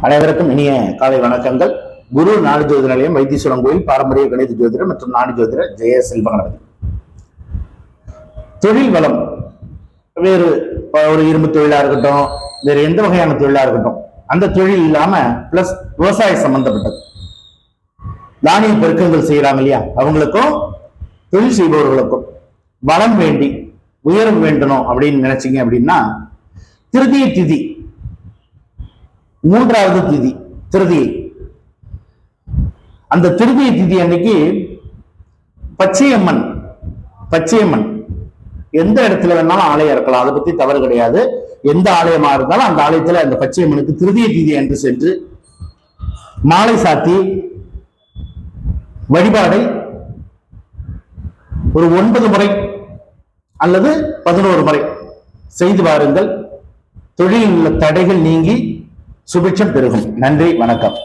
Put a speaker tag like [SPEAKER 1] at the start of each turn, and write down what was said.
[SPEAKER 1] அனைவருக்கும் இனிய காலை வணக்கங்கள். குரு நாடு ஜோதிட நிலையம், வைத்தீஸ்வரன் கோயில், பாரம்பரிய கணித ஜோதிடர் மற்றும் நாடு ஜோதிடர் ஜெய செல்வகணபதி. தொழில் வளம், வேறு ஒரு இரும்பு தொழிலா இருக்கட்டும், வேறு எந்த வகையான தொழிலா இருக்கட்டும், அந்த தொழில் இல்லாம பிளஸ் விவசாய சம்பந்தப்பட்டது தானிய பெருக்கங்கள் செய்யறாங்க இல்லையா, அவங்களுக்கும் தொழில் செய்பவர்களுக்கும் வளம் வேண்டி உயர்வு வேண்டணும் அப்படின்னு நினைச்சீங்க அப்படின்னா, திருதிய திதி, மூன்றாவது திதி திருதியை, அந்த திருதிய திதி அன்னைக்கு பச்சையம்மன் எந்த இடத்துல வேணாலும் ஆலயம் இருக்கலாம், அதை பத்தி தவறு கிடையாது. எந்த ஆலயமா இருந்தாலும் அந்த ஆலயத்துல அந்த பச்சையம்மனுக்கு திருதிய திதி என்று சென்று மாலை சாத்தி வழிபாடை ஒரு 9 முறை அல்லது 11 முறை செய்து வாருங்கள். தொழிலில் உள்ள தடைகள் நீங்கி சுபிட்சம் பெருகும். நன்றி, வணக்கம்.